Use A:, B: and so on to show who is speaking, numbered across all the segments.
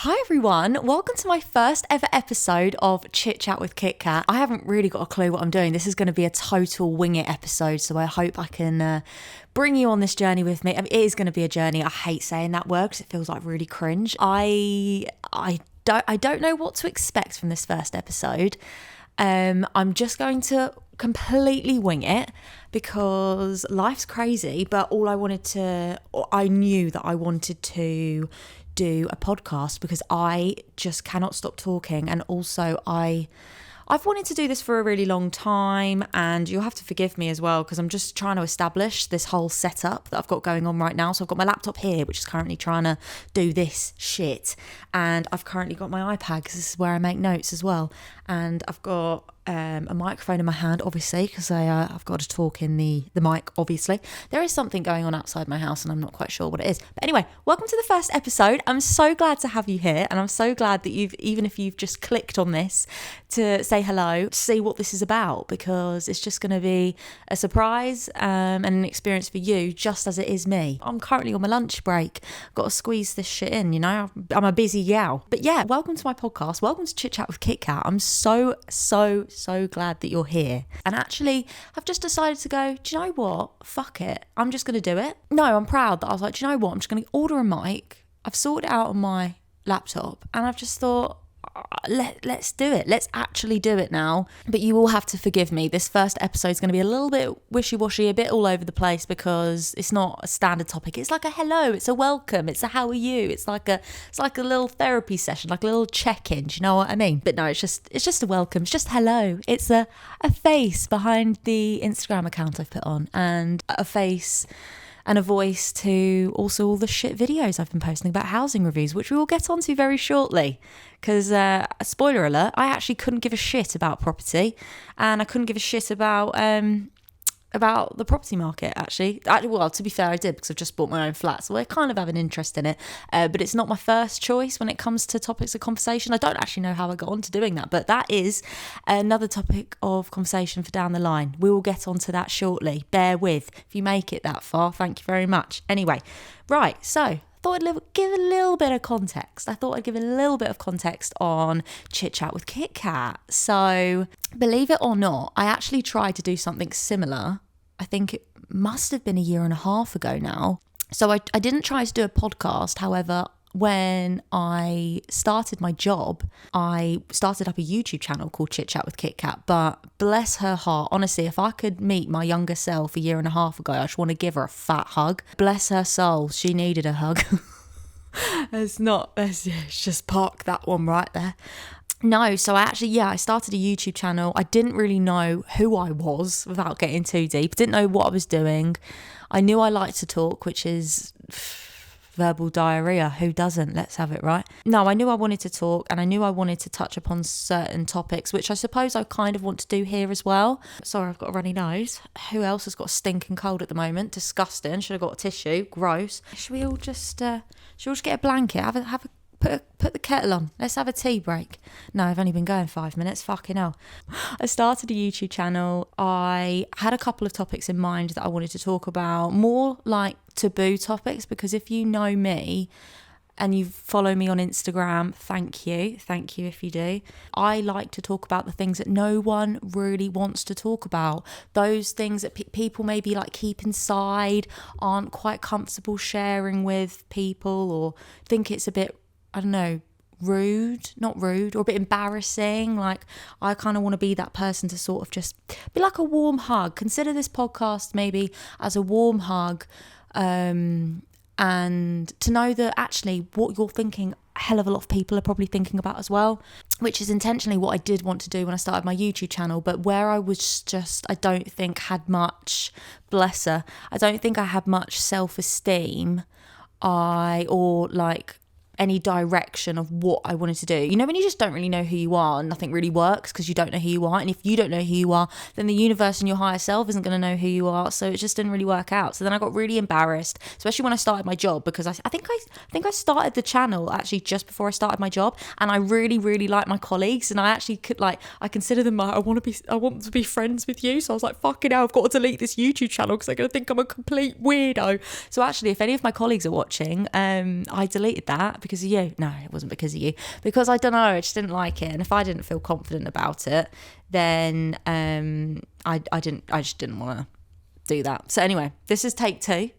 A: Hi everyone, welcome to my first ever episode of Chitchat with Kitcat. I haven't really got a clue what I'm doing. This is going to be a total wing it episode, so I hope I can bring you on this journey with me. I mean, it is going to be a journey. I hate saying that word because it feels like really cringe. I don't know what to expect from this first episode. I'm just going to completely wing it because life's crazy, but I knew that I wanted to do a podcast because I just cannot stop talking, and also I've wanted to do this for a really long time, and you'll have to forgive me as well because I'm just trying to establish this whole setup that I've got going on right now. So I've got my laptop here, which is currently trying to do this shit, and I've currently got my iPad because this is where I make notes as well, and I've got a microphone in my hand, obviously, because I've got to talk in the mic, obviously. There is something going on outside my house and I'm not quite sure what it is. But anyway, welcome to the first episode. I'm so glad to have you here, and I'm so glad that even if you've just clicked on this to say hello, to see what this is about, because it's just going to be a surprise and an experience for you, just as it is me. I'm currently on my lunch break. I've got to squeeze this shit in, you know? I'm a busy gal. But yeah, welcome to my podcast. Welcome to Chit Chat with Kitcat. I'm so glad that you're here. And actually, I've just decided to go, do you know what? Fuck it. I'm just going to do it. No, I'm proud that I was like, do you know what? I'm just going to order a mic. I've sorted it out on my laptop, and I've just thought, let's do it. Let's actually do it now. But you will have to forgive me. This first episode is going to be a little bit wishy-washy, a bit all over the place, because it's not a standard topic. It's like a hello, it's a welcome, it's a how are you. It's like a little therapy session, like a little check-in. Do you know what I mean? But no, it's just a welcome. It's just hello. It's a face behind the Instagram account I've put on, and a face and a voice to also all the shit videos I've been posting about housing reviews, which we will get onto very shortly. Because, spoiler alert, I actually couldn't give a shit about property, and I couldn't give a shit about the property market, actually. Well, to be fair, I did, because I've just bought my own flat, so I kind of have an interest in it, but it's not my first choice when it comes to topics of conversation. I don't actually know how I got on to doing that, but that is another topic of conversation for down the line. We will get onto that shortly. Bear with. If you make it that far, thank you very much. Anyway, right, so thought I'd give a little bit of context. I thought I'd give a little bit of context on Chit Chat with Kitcat. So, believe it or not, I actually tried to do something similar. I think it must have been a year and a half ago now. So I didn't try to do a podcast. However, when I started my job, I started up a YouTube channel called Chit Chat with Kitcat. But bless her heart, honestly, if I could meet my younger self a year and a half ago, I just want to give her a fat hug. Bless her soul, she needed a hug. Let's just park that one right there. No, so I started a YouTube channel. I didn't really know who I was without getting too deep. Didn't know what I was doing. I knew I liked to talk, which is verbal diarrhea. Who doesn't? Let's have it, right? No, I knew I wanted to talk, and I knew I wanted to touch upon certain topics, which I suppose I kind of want to do here as well. Sorry, I've got a runny nose. Who else has got a stinking cold at the moment? Disgusting. Should have got a tissue. Gross. Should we all just get a blanket? Put the kettle on. Let's have a tea break. No, I've only been going 5 minutes. Fucking hell. I started a YouTube channel. I had a couple of topics in mind that I wanted to talk about, more like taboo topics, because if you know me and you follow me on Instagram, thank you if you do. I like to talk about the things that no one really wants to talk about. Those things that people maybe like keep inside, aren't quite comfortable sharing with people, or think it's a bit, I don't know, not rude, or a bit embarrassing. Like, I kind of want to be that person to sort of just be like a warm hug. Consider this podcast maybe as a warm hug, and to know that actually what you're thinking, a hell of a lot of people are probably thinking about as well, which is intentionally what I did want to do when I started my YouTube channel, but where I was just, I don't think had much, bless her, I don't think I had much self-esteem, or like any direction of what I wanted to do. You know, when you just don't really know who you are and nothing really works because you don't know who you are. And if you don't know who you are, then the universe and your higher self isn't going to know who you are. So it just didn't really work out. So then I got really embarrassed, especially when I started my job, because I think I started the channel actually just before I started my job. And I really, really like my colleagues. And I actually could I consider them I want to be friends with you. So I was like, fucking hell, I've got to delete this YouTube channel because they're going to think I'm a complete weirdo. So actually, if any of my colleagues are watching, I deleted that because of you. No, it wasn't because of you. Because I don't know, I just didn't like it. And if I didn't feel confident about it, then I just didn't want to do that. So anyway, this is take 2.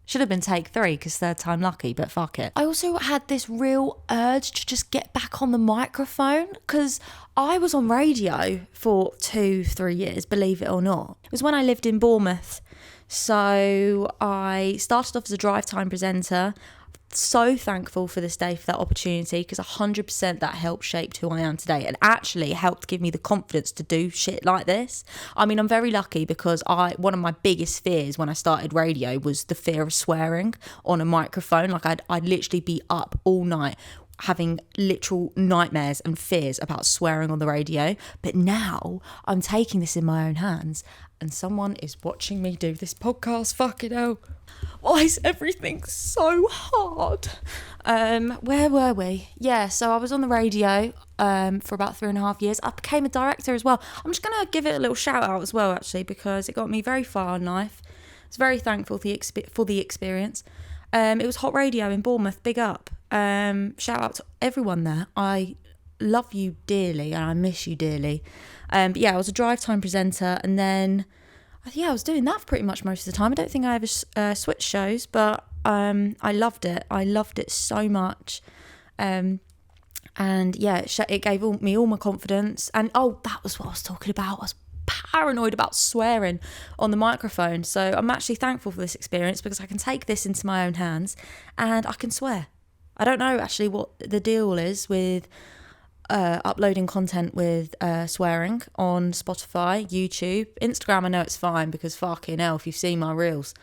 A: Should have been take 3 because third time lucky, but fuck it. I also had this real urge to just get back on the microphone because I was on radio for 2-3 years, believe it or not. It was when I lived in Bournemouth. So I started off as a drive time presenter. So thankful for this day for that opportunity because 100% that helped shape who I am today and actually helped give me the confidence to do shit like this. I mean, I'm very lucky because one of my biggest fears when I started radio was the fear of swearing on a microphone. Like I'd literally be up all night having literal nightmares and fears about swearing on the radio. But now I'm taking this in my own hands and someone is watching me do this podcast. Fucking hell. Why is everything so hard? Where were we? Yeah, so I was on the radio for about 3.5 years. I became a director as well. I'm just going to give it a little shout out as well, actually, because it got me very far in life. I was very thankful for the experience. It was Hot Radio in Bournemouth. Big up. Shout out to everyone there. I love you dearly and I miss you dearly. But yeah, I was a drive time presenter and then I was doing that for pretty much most of the time. I don't think I ever switched shows, but I loved it. I loved it so much. And yeah, it gave me all my confidence. And that was what I was talking about. I was paranoid about swearing on the microphone. So I'm actually thankful for this experience because I can take this into my own hands and I can swear. I don't know actually what the deal is with uploading content with swearing on Spotify, YouTube, Instagram. I know it's fine because fucking hell, if you've seen my reels,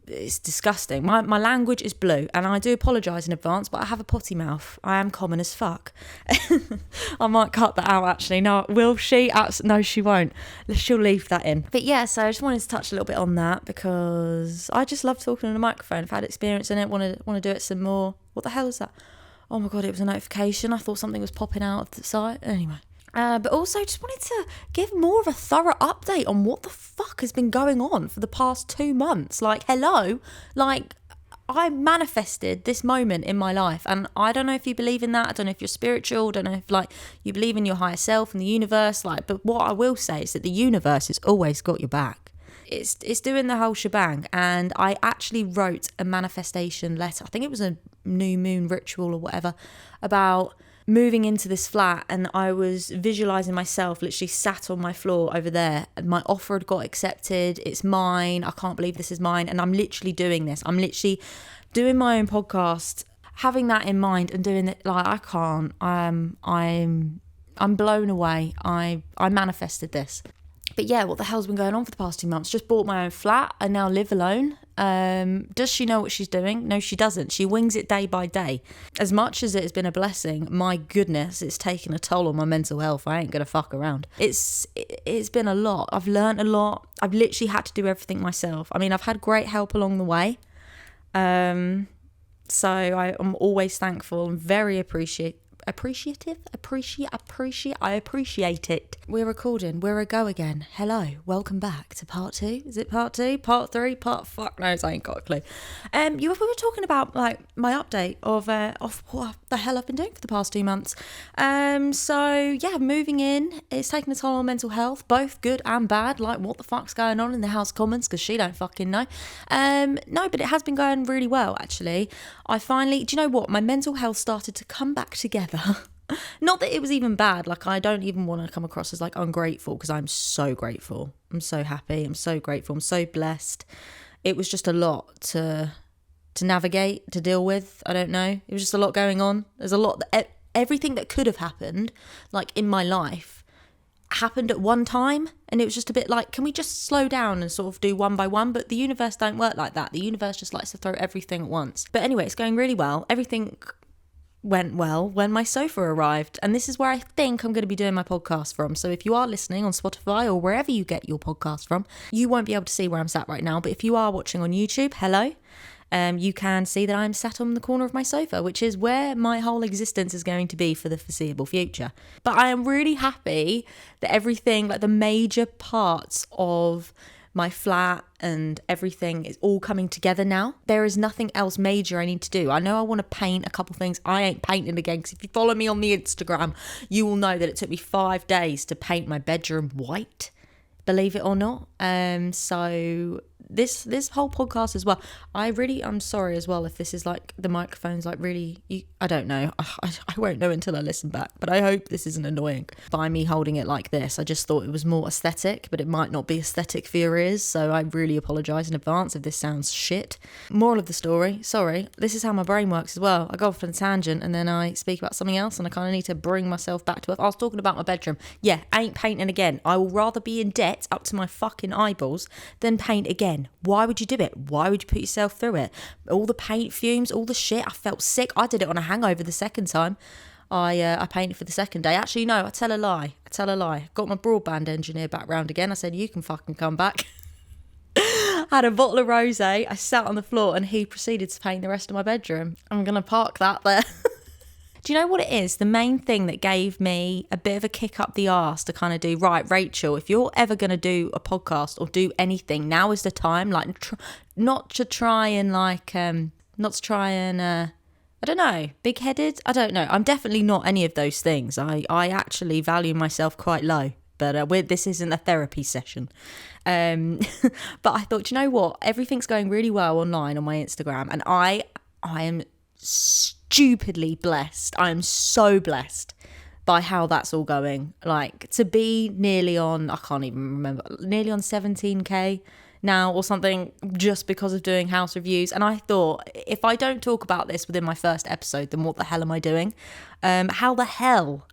A: it's disgusting. My language is blue and I do apologise in advance, but I have a potty mouth. I am common as fuck. I might cut that out actually. No, will she? No, she won't. She'll leave that in. But yeah, so I just wanted to touch a little bit on that because I just love talking on a microphone. I've had experience in it, want to do it some more. What the hell is that? Oh my God, it was a notification. I thought something was popping out of the site. Anyway. But also just wanted to give more of a thorough update on what the fuck has been going on for the past 2 months. Like, hello? Like, I manifested this moment in my life. And I don't know if you believe in that. I don't know if you're spiritual. I don't know if, like, you believe in your higher self and the universe. Like, but what I will say is that the universe has always got your back. It's doing the whole shebang. And I actually wrote a manifestation letter. I think it was a new moon ritual or whatever about moving into this flat, and I was visualising myself literally sat on my floor over there. My offer had got accepted. It's mine. I can't believe this is mine. And I'm literally doing this. I'm literally doing my own podcast, having that in mind and doing it. Like, I can't. I'm blown away. I manifested this. But yeah, what the hell's been going on for the past 2 months? Just bought my own flat. I now live alone. Does she know what she's doing? No, she doesn't. She wings it day by day. As much as it has been a blessing, my goodness, it's taken a toll on my mental health. I ain't gonna fuck around. It's been a lot. I've learned a lot. I've literally had to do everything myself. I mean, I've had great help along the way. So I'm always thankful and very appreciative. I appreciate it. We're recording. We're a go again. Hello. Welcome back to part 2. Is it part 2? Part 3? Fuck knows. I ain't got a clue. We were talking about like my update of what the hell I've been doing for the past 2 months. So yeah, moving in. It's taken a toll on mental health, both good and bad. Like, what the fuck's going on in the House of Commons? Because she don't fucking know. No, but it has been going really well actually. I finally, do you know what? My mental health started to come back together. Not that it was even bad. Like, I don't even want to come across as like ungrateful because I'm so grateful. I'm so happy. I'm so grateful. I'm so blessed. It was just a lot to navigate, to deal with. I don't know. It was just a lot going on. There's a lot. Everything that could have happened, like in my life, happened at one time, and it was just a bit like, can we just slow down and sort of do one by one? But the universe don't work like that. The universe just likes to throw everything at once. But anyway, it's going really well. Everything went well when my sofa arrived, and this is where I think I'm going to be doing my podcast from. So if you are listening on Spotify or wherever you get your podcast from, you won't be able to see where I'm sat right now, but if you are watching on YouTube, hello, you can see that I'm sat on the corner of my sofa, which is where my whole existence is going to be for the foreseeable future. But I am really happy that everything, like the major parts of my flat and everything is all coming together now. There is nothing else major I need to do. I know I want to paint a couple things. I ain't painting again, because if you follow me on the Instagram, you will know that it took me 5 days to paint my bedroom white, believe it or not. So this whole podcast as well, I'm sorry as well if this is like the microphone's like really, I don't know, I won't know until I listen back, but I hope this isn't annoying by me holding it like this. I just thought it was more aesthetic, but it might not be aesthetic for your ears, so I really apologise in advance if this sounds shit. Moral of the story, sorry, this is how my brain works as well. I go off on a tangent and then I speak about something else, and I kind of need to bring myself back to it. I was talking about my bedroom. Yeah, ain't painting again. I will rather be in debt up to my fucking eyeballs than paint again. Why would you do it? Why would you put yourself through it? All the paint fumes, all the shit. I felt sick. I did it on a hangover the second time. I painted for the second day. Actually, no, I tell a lie. Got my broadband engineer back round again. I said, you can fucking come back. Had a bottle of rosé. I sat on the floor and he proceeded to paint the rest of my bedroom. I'm going to park that there. Do you know what it is? The main thing that gave me a bit of a kick up the arse to kind of do, right, Rachel, if you're ever going to do a podcast or do anything, now is the time. Like, not to try and I don't know, big-headed? I don't know. I'm definitely not any of those things. I actually value myself quite low. But this isn't a therapy session. But I thought, you know what? Everything's going really well online on my Instagram. And I am stupidly blessed. I am so blessed by how that's all going. Like, to be nearly on, I can't even remember, nearly on 17k now or something, just because of doing house reviews. And I thought, if I don't talk about this within my first episode, then what the hell am I doing? How the hell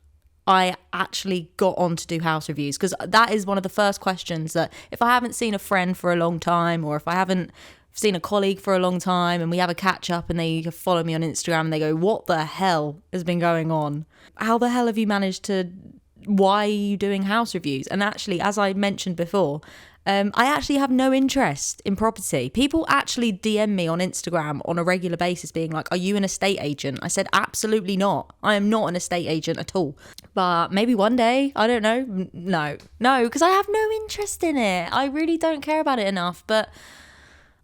A: I actually got on to do house reviews? Because that is one of the first questions that, if I haven't seen a friend for a long time, or if I haven't seen a colleague for a long time and we have a catch up and they follow me on Instagram and they go, what the hell has been going on? How the hell have you managed to, why are you doing house reviews? And actually, as I mentioned before, I actually have no interest in property. People actually DM me on Instagram on a regular basis being like, are you an estate agent? I said, absolutely not. I am not an estate agent at all. But maybe one day, I don't know. No, because I have no interest in it. I really don't care about it enough. But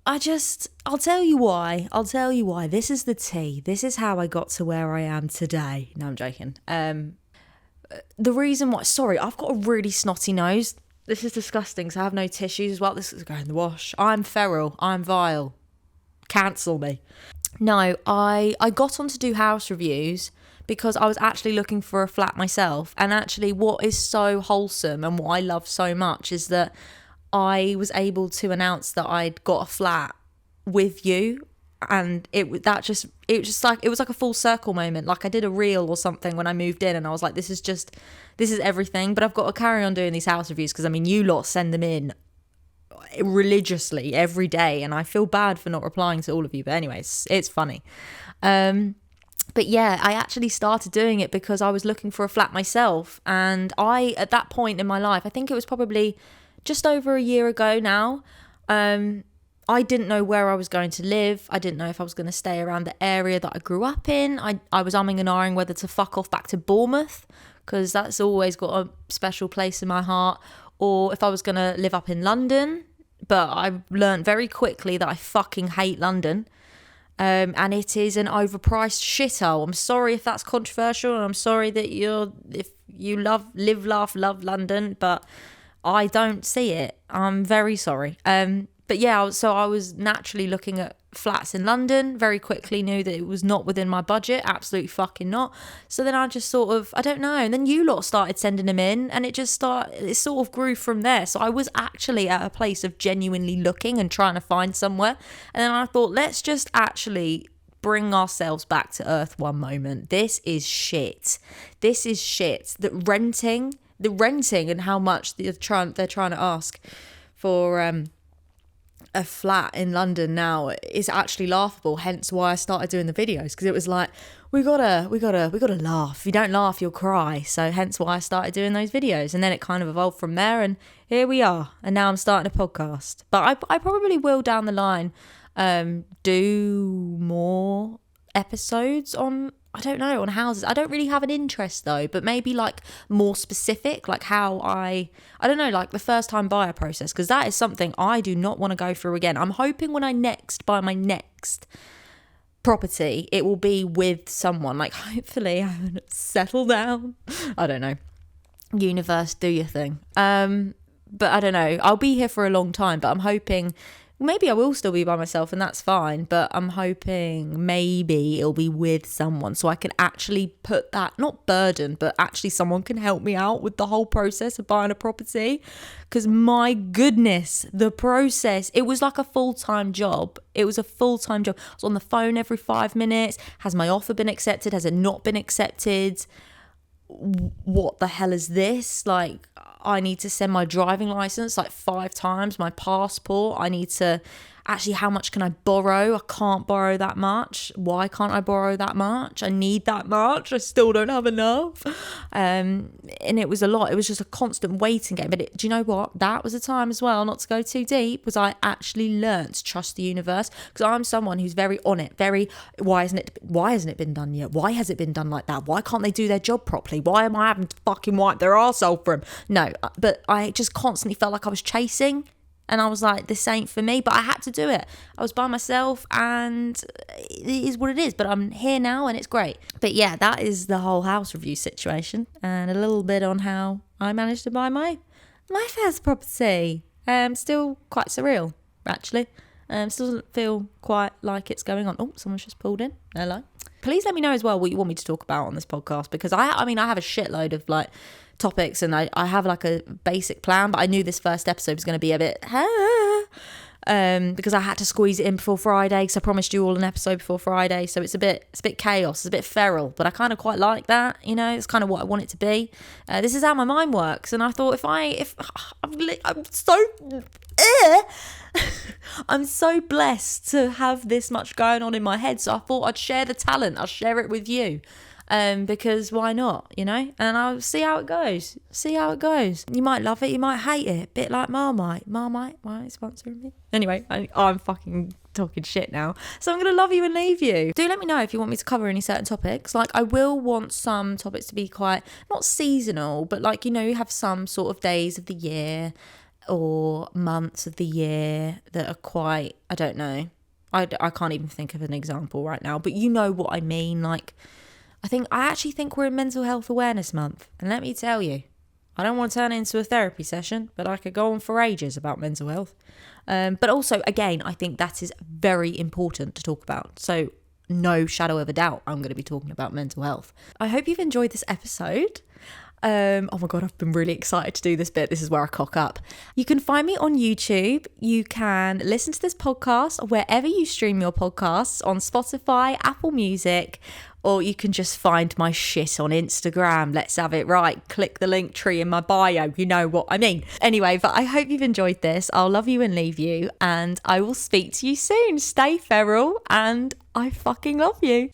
A: I'll tell you why. This is the tea. This is how I got to where I am today. No, I'm joking. The reason why, sorry, I've got a really snotty nose. This is disgusting, so I have no tissues as well. This is going in the wash. I'm feral. I'm vile. Cancel me. No, I got on to do house reviews because I was actually looking for a flat myself. And actually what is so wholesome and what I love so much is that I was able to announce that I'd got a flat with you, and it was like a full circle moment. Like, I did a reel or something when I moved in and I was like, this is everything, but I've got to carry on doing these house reviews because, I mean, you lot send them in religiously every day and I feel bad for not replying to all of you, but anyways, it's funny. But yeah, I actually started doing it because I was looking for a flat myself, and at that point in my life, I think it was probably just over a year ago now, I didn't know where I was going to live. I didn't know if I was going to stay around the area that I grew up in. I was umming and ahhing whether to fuck off back to Bournemouth, because that's always got a special place in my heart, or if I was going to live up in London. But I learned very quickly that I fucking hate London. And it is an overpriced shithole. I'm sorry if that's controversial, and I'm sorry that if you live, laugh, love London, but I don't see it. I'm very sorry. But yeah, so I was naturally looking at flats in London, very quickly knew that it was not within my budget, absolutely fucking not. So then I just sort of, I don't know, and then you lot started sending them in, and it sort of grew from there. So I was actually at a place of genuinely looking and trying to find somewhere. And then I thought, let's just actually bring ourselves back to earth one moment. This is shit. The renting and how much they're trying to ask for a flat in London now is actually laughable. Hence why I started doing the videos, because it was like, we gotta laugh. If you don't laugh, you'll cry. So hence why I started doing those videos, and then it kind of evolved from there, and here we are. And now I'm starting a podcast. But I probably will down the line do more episodes on I don't know, on houses. I don't really have an interest though, but maybe like more specific, like how I don't know, like the first time buyer process, because that is something I do not want to go through again. I'm hoping when I next buy my next property, it will be with someone. Like hopefully I will settle down. I don't know. Universe, do your thing. But I don't know. I'll be here for a long time, but I'm hoping maybe I will still be by myself and that's fine, but I'm hoping maybe it'll be with someone so I can actually put that, not burden, but actually someone can help me out with the whole process of buying a property. Because my goodness, the process, it was like a full-time job. It was a full-time job. I was on the phone every 5 minutes. Has my offer been accepted? Has it not been accepted? What the hell is this? Like, I need to send my driving license like 5 times, my passport. I need to actually, how much can I borrow? I can't borrow that much. Why can't I borrow that much? I need that much. I still don't have enough. And it was a lot. It was just a constant waiting game. But do you know what? That was a time as well, not to go too deep, was I actually learnt to trust the universe. Because I'm someone who's very on it, very, why hasn't it been done yet? Why has it been done like that? Why can't they do their job properly? Why am I having to fucking wipe their arsehole for them? No, but I just constantly felt like I was chasing. And I was like, this ain't for me, but I had to do it. I was by myself and it is what it is, but I'm here now and it's great. But yeah, that is the whole house review situation and a little bit on how I managed to buy my first property. Still quite surreal, actually. Still doesn't feel quite like it's going on. Oh, someone's just pulled in. Hello. Please let me know as well what you want me to talk about on this podcast, because I have a shitload of like topics and I have like a basic plan, but I knew this first episode was going to be a bit because I had to squeeze it in before Friday, because I promised you all an episode before Friday, so it's a bit chaos, it's a bit feral, but I kind of quite like that, you know. It's kind of what I want it to be. This is how my mind works, and I thought I'm so blessed to have this much going on in my head, so I thought I'd share the talent. I'll share it with you. Because why not, you know? And I'll see how it goes. You might love it, you might hate it. Bit like Marmite, why are you sponsoring me? Anyway, I'm fucking talking shit now. So I'm going to love you and leave you. Do let me know if you want me to cover any certain topics. Like, I will want some topics to be quite, not seasonal, but like, you know, you have some sort of days of the year or months of the year that are quite, I don't know. I can't even think of an example right now, but you know what I mean. Like, I actually think we're in Mental Health Awareness Month. And let me tell you, I don't want to turn it into a therapy session, but I could go on for ages about mental health. But also, again, I think that is very important to talk about. So no shadow of a doubt, I'm going to be talking about mental health. I hope you've enjoyed this episode. Oh my God, I've been really excited to do this bit. This is where I cock up. You can find me on YouTube. You can listen to this podcast wherever you stream your podcasts, on Spotify, Apple Music, or you can just find my shit on Instagram. Let's have it right. Click the link tree in my bio. You know what I mean. Anyway, but I hope you've enjoyed this. I'll love you and leave you, and I will speak to you soon. Stay feral, and I fucking love you.